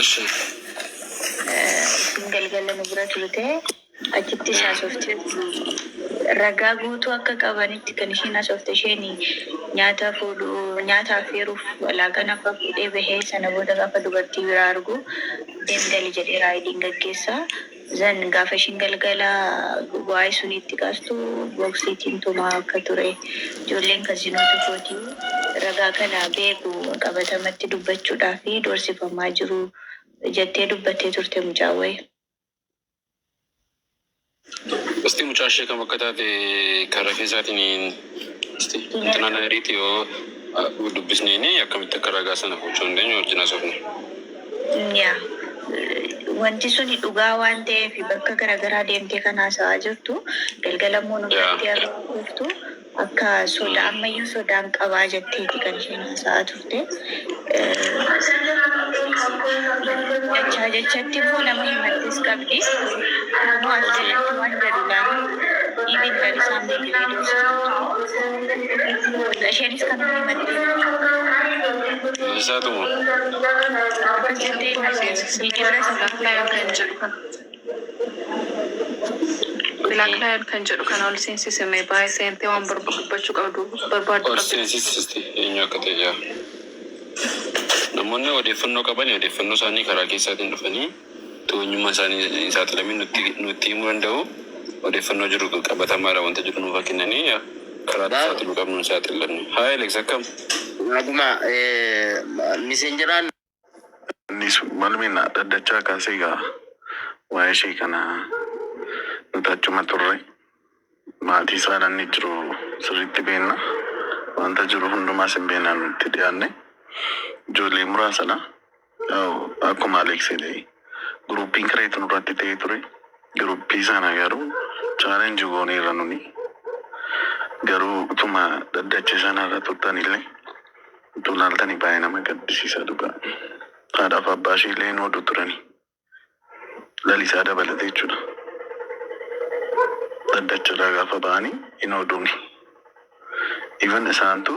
እሺ galgala nu bira turte achitti haasofte ragaa guutuu akka qabanitti kan isheen haasofte isheen nyaata fuudhuu nyaata affeeruuf laaqana akka fuudhee bahee sana booda gaafa dubartii biraa argu deemgali jedhee raayidiin gaggeessaa. Zan gaafa ishiin galgala waa'ee sunitti kaastu boksiitiin tumaa akka ture ijoolleen kazinoota kootii ragaa kana beeku qabatamatti dubbachuudhaa fi doorsifamaa jiru jettee dubbattee turte mucaawwee. Asti mucaashee kan bakka taate karaa keessaatiin asti intanaan ariitii yoo dubbisneeni akkamitti akka ragaa sana fuuchuu dandeenyu wajjin haasofne. Yaa wanti suni dhugaa waan ta'eef bakka garaagaraa deemtee kan haasa'aa jirtu galgalamuu nurratti argatu akka sodaa ammayyuu sodaan qabaa jetteeti kan isheen haasa'aa turte. Jechatti immoo nama himattis qabdi. Immoo as jalatti waan gadulaa ibin lalisaan beekilee isheenis kan himatte. Isaatumo. Bilaklaan kan jedhu kan ol seensisame baay'ee seentee waan barbaachuu qabdu barbaadu. Ol seensisisti eenyu akka ta'e yaa. Namoonni odeeffannoo qaban odeeffannoo isaanii karaa keessaatiin dhufanii to'annummaa isaanii saaxilamee nutti himuu danda'u. Odeeffannoo jiru qabatamaadha wanta jiru nuuf kennanii karaa saaxiluu qabnu saaxilanne. Haa Alex akkam? Naguma misenjeraan nis malmina daddachaa kaasee gaa waa'ee ishee kana nuti achuma turre maatii isaan inni jiru sirriitti beekna wanta jiru hundumaas hin beeknaan nutti dhiyaanne ijoollee muraasadha. Akkuma Alex jedhee guruupiin kireetu nurratti ta'ee ture guruupii sana garuu chaalenjii gooneerra nuni garuu utuma daddacha sanarra turtanillee utuu laaltanii baay'ee nama gaddisiisa dhugaa. Haadhaaf abbaa ishee illee hin oolu turani. Lalisaa dabalatee jechuudha. Daddacharraa gaafa ba'anii hin ooluuni. Even isaantu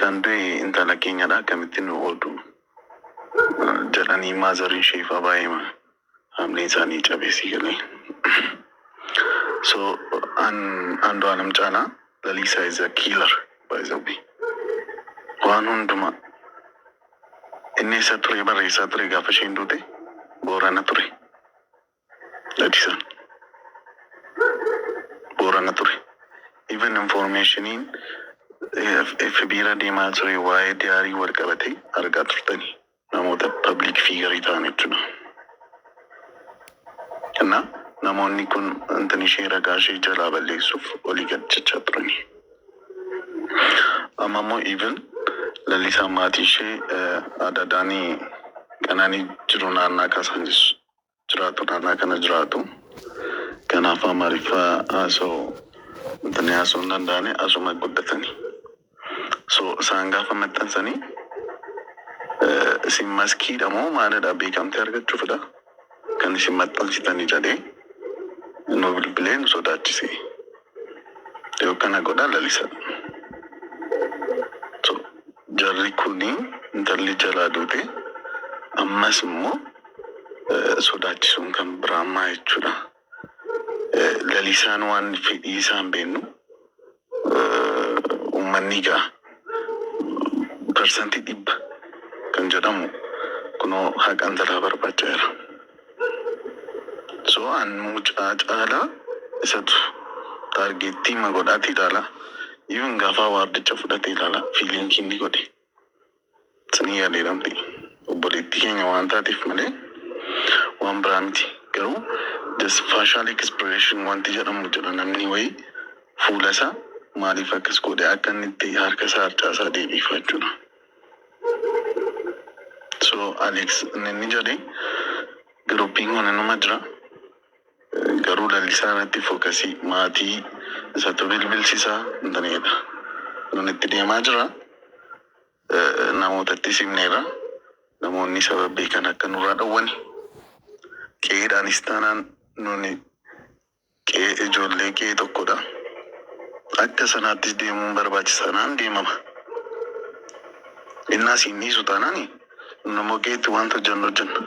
kan du'e intala keenyadha akkamitti nu oolu jedhanii maazarii isheefaa baay'ee hamlee isaanii cabeessii galee. So Andu'aalem Caalaa Lalisaa is a killer by the way. Waan hundumaa inni isa ture barreessaa ture gaafa isheen duute Boorana ture. Ladisaan Boorana ture. Even informationiin FB'ra deemaa ture waa'ee diyaarii wal qabatee argaa turtanii namoota public figure ta'an jechuudha. Kana namoonni kun intan ishee ragaa ishee jalaa balleessuuf olii gad turanii. Amma immoo even Lalisaa maatii ishee adadaanii kananii jiru naannaa kaasaan jiraatu naannaa kana jiraatu. Kanaaf Amaariffaa haasoo intani haasoo hin danda'ane asuma guddatanii. So isaan gaafa maxxansanii isin maskiidha moo maalidha beekamtee argachuufidha kan isin maxxansitanii jedhee nu bilbilee nu sodaachise. Yoo kana godhaa Lalisaa. Jarri kuni intalli jalaa duute ammas immoo sodaachisuun kan biraamaa jechuudha. Lalisaan waan fedhii isaan beennu uummanni gaa parsantii 100 kan jedhamu kunoo haqaan jalaa barbaacha jira. So an mucaa caalaa isatu taargeettii magodhaati ilaala. Even gaafa waardicha fudhatee ilaala fiiliingii inni godhe. Sanii yaaleedhamti. Obboleettii keenya waan taateef malee waan biraa miti. Garuu just facial expression wanti jedhamu jira namni wayii fuula isaa maaliif akkas godhe akka inni itti harka isaa harcaasaa deebiifaa jechuudha. So Alex inni jedhe guruupiin kun nama jira. Garuu Lalisaa irratti fookasii maatii isatu bilbilsiisaa intaneedha. Nun itti deemaa jira. Namootatti simneera. Namoonni sababii kan akka nurraa dhawwani. Qe'eedhaanis taanaan nuni qe'ee ijoollee qe'ee tokkodha. Akka sanaattis deemuun barbaachisaadhaan deemama. Innaas hin dhiisu taanaani namogeetu wanta janno janna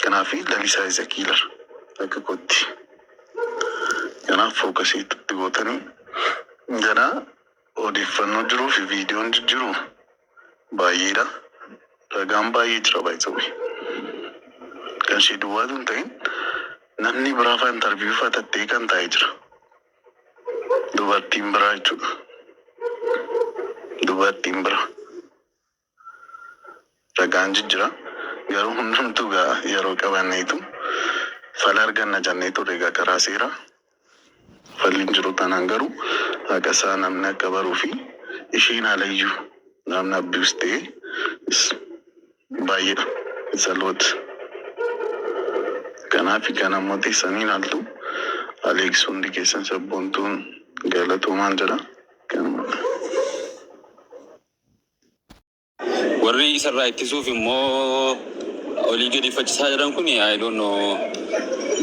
kanaafi lalisaa isa kiilar akka kotti kanaaf fookasiitti gootanii jara odeeffannoo jiruu fi viidiyoon jiru baay'eedha. Ragaan baay'ee jira baay'ee kan ishee duwwaatu hin ta'in namni biraa fa'aa intarviiyuu fa'aa tattee kan taa'ee jira. Dubartiin biraa jechuudha. Dubartiin biraa ragaan jijjira garuu hundumtuu yeroo qabanneetu fala arganna janneetu egaa karaa seeraa falliin jiru tanaan garuu haqa isaa namni akka baruu fi isheen haalayyuu namni abbius ta'e baay'eedha isa loota. Kanaaf kan ammoo teessaniin haaltu Aleeks hundi keessan sabboontuun galatoomaan jedha. Warri isarraa ittisuuf immoo olii gadi faccisaa jiran kun I don't know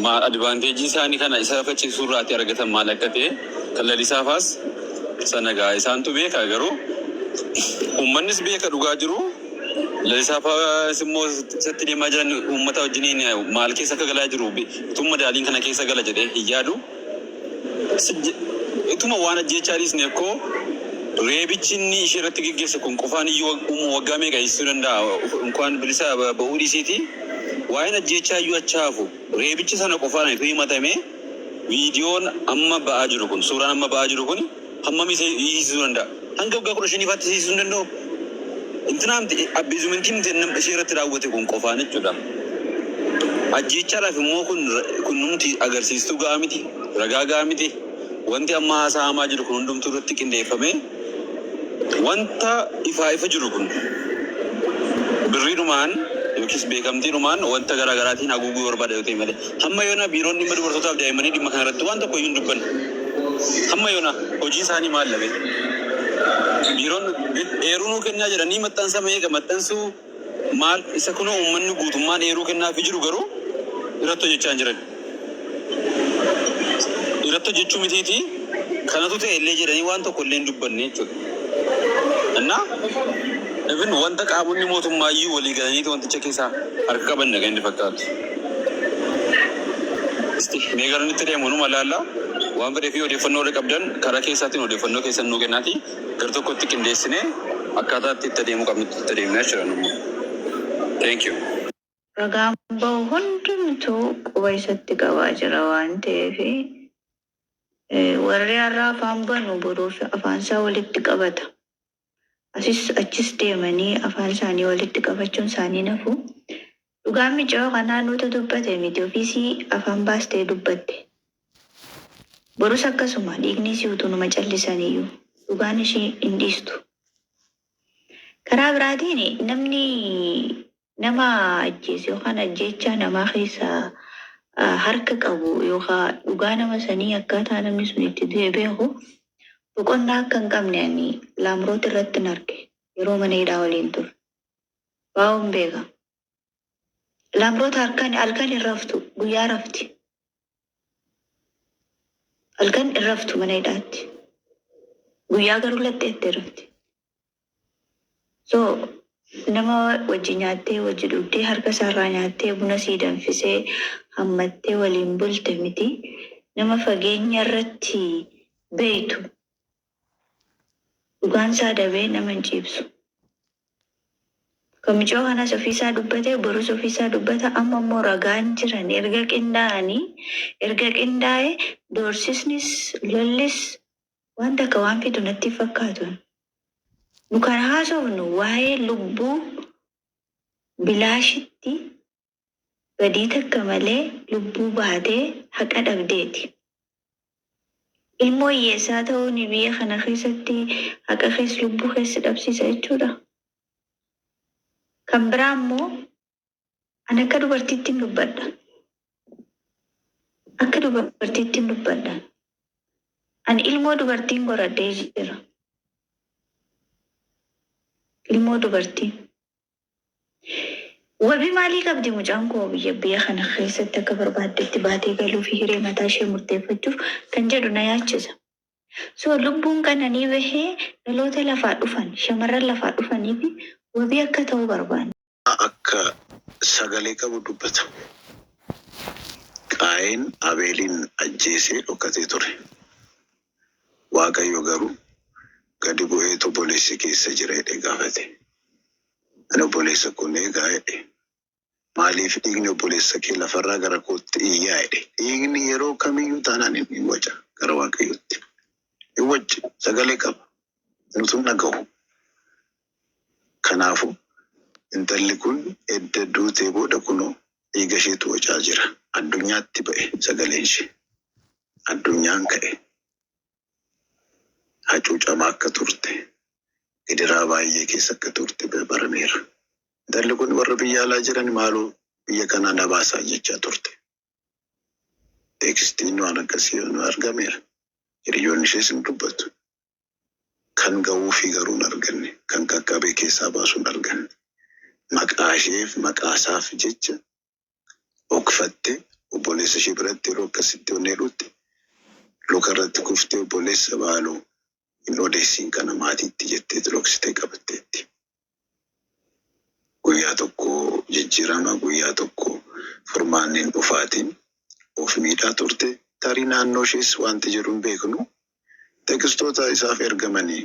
maal advanteejii isaanii kana isa faccisuu irraatti argatan maal akka ta'e kan lalisaafaas sana gaa isaantu beeka garuu uummannis beeka dhugaa jiru. Lalisaafaas immoo isatti deemaa jiran uummata wajjiniin maal keessa akka galaa jiru utuma daaliin kana keessa gala jedhee hin yaadu. Utuma waan ajjeechaanis nekkoo reebichi inni ishee irratti geggeesse kun qofaan iyyuu waggaa meeqa ibsuu danda'a inkaan bilisa ba'uu dhiisiiti. Waa'een ajjeechaa iyyuu achaafu reebichi sana qofaan itti himatame viidiyoon amma ba'aa jiru kun suuraan amma ba'aa jiru kun hammam isa hiisisuu danda'a. Hanga waggaa 15 hiisisuu hin danda'u. Intinaamti abbiizumintiin ishee irratti raawwate kun qofaan jechuudha. Ajjeechaadhaaf immoo kun numti agarsiistuu ga'a miti, ragaa ga'a miti. Wanti amma haasa'amaa jiru kun hundumtuu irratti qindeeffame wanta ifa jiru kun birriidhumaan yookiis beekamtiidhumaan wanta garaagaraatiin haguuguu barbaada yoo ta'e malee hamma yoona biiroon dhimma dubartootaaf daa'immanii dhimma kana irratti waan tokko iyyuu hin dubbanne. Hamma yoona hojii isaanii maal labe? Biiroon eeruu nuu kennaa jedhanii maxxansa meeqa maxxansuu maal isa kunoo uummanni guutummaan eeruu kennaafi jiru garuu irratti hojjechaa hin jiran. Irratti hojjechuu mitiiti kanatu ta'e illee jedhanii waan tokko illee hin dubbanne jechuudha. Innaa even wanta qaamonni mootummaa iyyuu walii galaniiti wanticha keessaa harka qaban naga inni fakkaatu. Mee garanitti deemu numa laallaa waan fedhee fi odeeffannoo waliin qabdan karaa keessaatiin odeeffannoo keessan nuu kennaati gar tokkotti qindeessinee akkaataa itti adeemuu qabnutti itti adeemnaa jiran immoo. Thank you. Ragaan bahu hundumtuu quba isatti qabaa jira waan ta'eef warri har'a afaan banu boruuf afaan isaa walitti qabata. Achis deemanii afaan isaanii walitti qabachuun isaanii nafu. Dhugaan micoo kanaa nuti dubbate miti ofiisii afaan baastee dubbatte. Borus akkasuma dhiigni si utuu nama callisaniyyuu dhugaan ishee hin dhiistu. Karaa biraatiin namni nama ajjeese yookaan ajjeechaa namaa keessaa harka qabu yookaan dhugaa nama sanii akkaataa namni sun itti du'e beeku boqonnaa akka hin qabne ani Laamroot irratti hin arge yeroo mana hidhaa waliin ture. Baa'uun beeka. Laamroot halkan hin raftu guyyaa rafti. Halkan hin raftu mana hidhaatti. Guyyaa garuu laxxeettee rafti. So nama wajji nyaattee wajji dhugdee harka isaarraa nyaattee buna sii danfisee hammattee waliin bulte miti nama fageenya irratti beeytu dhugaan isaa dabee nama hin ciibsu. Kamicoo kanas ofiisaa dubbatee borus ofiisaa dubbata amma immoo ragaan jiran erga qindaa'ee doorsisnis lollis wanta akka waan fidu natti fakkaatu. Nu kan haasofnu waa'ee lubbuu bilaashitti badii takka malee lubbuu baatee haqa dhabdeeti. Ilmoo hiyyeessaa ta'uun biyya kana keessatti haqa keessa lubbuu keessa dhabsiisa jechuudha. Kan biraa immoo ani akka dubartiitti dubbadha. Akka dubartiitti dubbadha. Ani ilmoo dubartiin goradhee jira. Ilmoo dubartii. Wabii maalii qabdi mucaan koo biyya kana keessatti akka barbaaddetti baatee galuu fi hiree mataa ishee murteeffachuuf kan jedhu na yaachisa. So lubbuun kana ni bahee dhaloota lafaa dhufan shamarran lafaa dhufanii fi Wabii akka ta'uu barbaanne. Akka sagalee qabu dubbata. Qaayin Abeelin ajjeesee dhokatee ture. Waaqayyo garuu gadi bu'ee obboleessi keessa jira jedhee gaafate. Ani obboleessa kun eegaa jedhe. Maaliif dhiigni obboleessa kee lafarraa gara kootti iyyaa jedhe. Dhiigni yeroo kamiyyuu taanaan hin waca gara Waaqayyootti. Hin wacci sagalee qaba. Nutu dhaga'u. Kanaafuu intalli kun edda duutee booda kunoo dhiiga isheetu wacaa jira. Addunyaatti ba'e sagaleen ishee. Addunyaan ka'e. Hacuucamaa akka turte. Gidiraa baay'ee keessa akka turte barameera. Intalli kun warra biyya alaa jiran maaloo biyya kanaa na baasaa jechaa turte. Teekstiin waan akkasii nu argameera. Hiriyoonni ishees hin dubbatu. Kan ga'uu fi garuu hin arganne. Kan qaqqabee keessaa baasuu hin arganne. Maqaa isheef maqaa isaaf jecha okfattee obboleessa ishee biratti yeroo akkasitti onnee dhutte luka irratti kuftee obboleessa baaloo hin odeessiin kana maatiitti jettee dhoksitee qabatteetti. Guyyaa tokko jijjiirama guyyaa tokko furmaanniin dhufaatiin of miidhaa turte. Tarii naannoo ishees wanti jedhu hin beeknu. Teekstoota isaaf ergamanii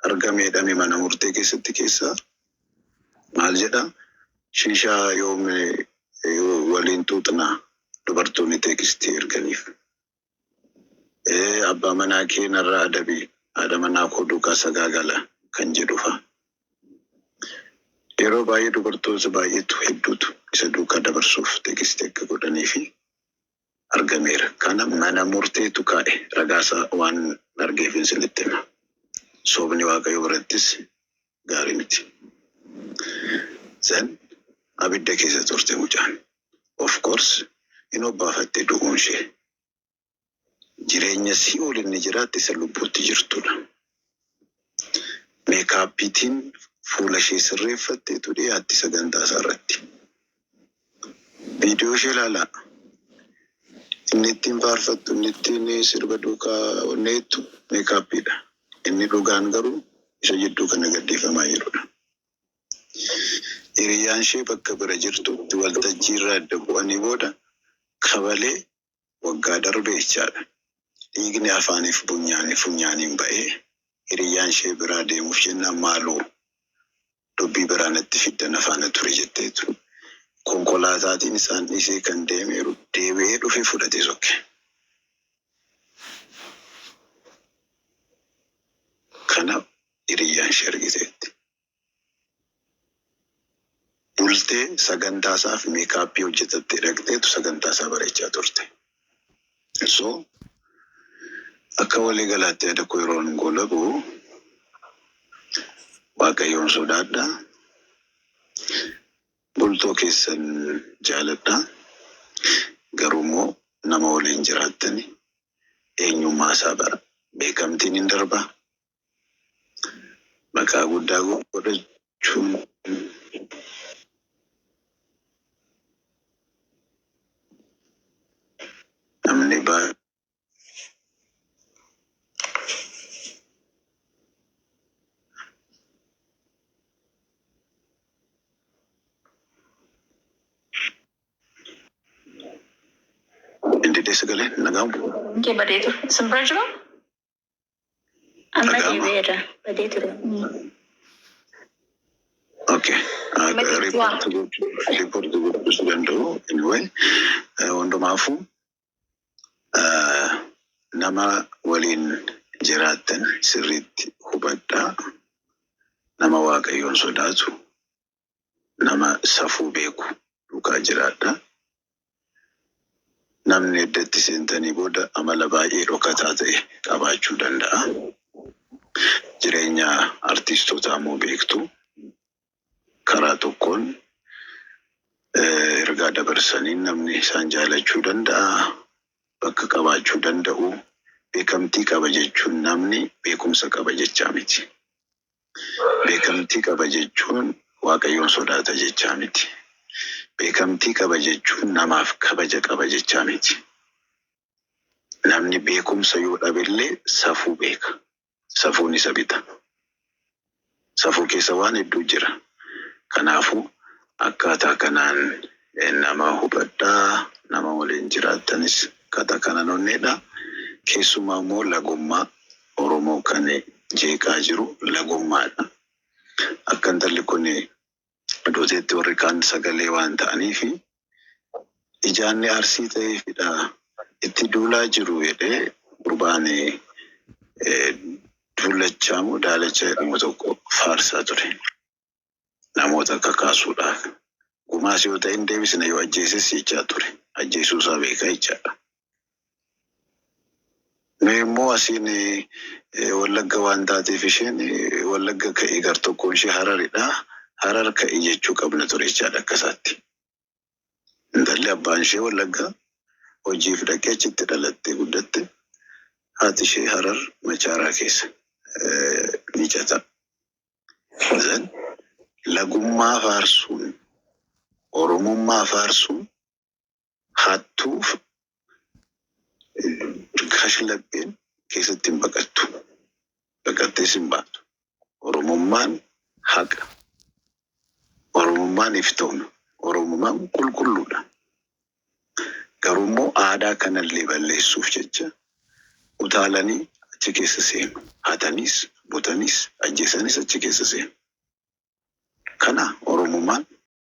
argameedhame mana murtee keessatti keessaa maal jedha? Shiishaa yoom waliin xuuxnaa dubartoonni teekstii erganiif. Abbaa manaa kee narraa adabii haadha manaa koo duukaa sagaagala kan jedhufa. Yeroo baay'ee dubartoota baay'eetu hedduutu isa duukaa dabarsuuf teekstii akka godhanii fi argameera. Kana mana murteetu kaa'e ragaasaa waan argeef hin sinitti hima. Soobni Waaqayyo birattis gaarii miti. San abidda keessa turte mucaan. Of course hin obbaafattee du'uun ishee. Jireenya si'ool inni jiraatte isa lubbuutti jirtudha. Meekaappiitiin fuula ishee sirreeffatteetu dhiyaatti sagantaa isaa irratti. Viidiyoo ishee ilaalaa. Inni ittiin faarfattu, inni ittiin sirba duukaa onneettu meekaappiidha. Inni dhugaan garuu isa jidduu kana gaddeeffamaa jirudha. Hiriyyaan ishee bakka bira jirtutti waltajjii irraa adda bu'anii booda kabalee waggaa darbe jechaadha. Dhiigni afaaniif funyaaniin ba'ee hiriyyaan ishee biraa deemuuf jennaan maaloo dubbii biraa natti fiddan afaana ture jetteetu. Konkolaataatiin isaan dhiisee kan deemeeru deebi'ee dhufee fudhatee sokke. Kana hiriyyaan ishee argiteetti. Bultee sagantaa isaaf meekaappii hojjetattee dhaqxeetu sagantaa isaa bareechaa turte. So akka walii galaatti yaada koo yeroon golabu Waaqayyoon sodaadhaa. Bultoo keessan jaaladhaa. Garuu immoo nama waliin jiraattani eenyummaa isaa bara. Beekamtiin hin darba. Maqaa guddaa godhachuun namni baay'ee Indidee sagalee nagamu. Kee badee ture. Isin bira jiru? Amma deebi'eera. Badee ture. Okay. Riipoortii gochuus danda'u. Anyway, hundumaafuu nama waliin jiraattan sirriitti hubadhaa. Nama Waaqayyoon sodaatu. Nama safuu beeku duukaa jiraadhaa. Namni iddatti seentanii booda amala baay'ee dhokataa ta'e qabaachuu danda'a. Jireenya artiistootaa immoo beektu. Karaa tokkoon ergaa dabarsanii namni isaan jaalachuu danda'a. Bakka qabaachuu danda'u. Beekamtii qaba jechuun namni beekumsa qaba jechaa miti. Beekamtii qaba jechuun Waaqayyoon sodaata jechaa miti. Beekamtii qaba jechuun namaaf kabaja qaba jechaa miti. Namni beekumsa yoo dhabillee safuu beeka. Safuun isa bita. Safuu keessa waan hedduu jira. Kanaafuu akkaataa kanaan nama hubadhaa, nama waliin jiraattanis akkaataa kanaan onneedha. Keessumaa immoo lagummaa Oromoo kan jeeqaa jiru lagummaadha. Akka intalli kun dooteetti warri kaan sagalee waan ta'aniif ijaanni arsii ta'eefidha itti duulaa jiru jedhee gurbaan duulachaa moo daalacha jedhamu tokko faarsaa ture. Namoota kakaasuudhaaf. Gumaas yoo ta'e hin deebisne yoo ajjeeses jechaa ture. Ajjeesuu isaa beekaa jechaadha. Mee immoo asiin Wallagga waan taateef isheen Wallagga ka'ii gar tokkoon ishee Hararidha. Harar ka'ii jechuu qabna ture jechaadha akkasaatti. Intalli abbaan ishee Wallagga hojiif dhaqee achitti dhalattee guddatte. Haati ishee Harar Machaaraa keessa Licata. Lagummaa faarsuun, Oromummaa faarsuun hattuuf kashlabbeen keessatti hin baqattu. Baqattees hin baatu. Oromummaan haqa. Oromummaan iftoomna. Oromummaan qulqulluudha. Garuu immoo aadaa kanallee balleessuuf jecha utaalanii achi keessa seenu. Hatanis, butanis, ajjeesanis achi keessa seenu. Kana Oromummaan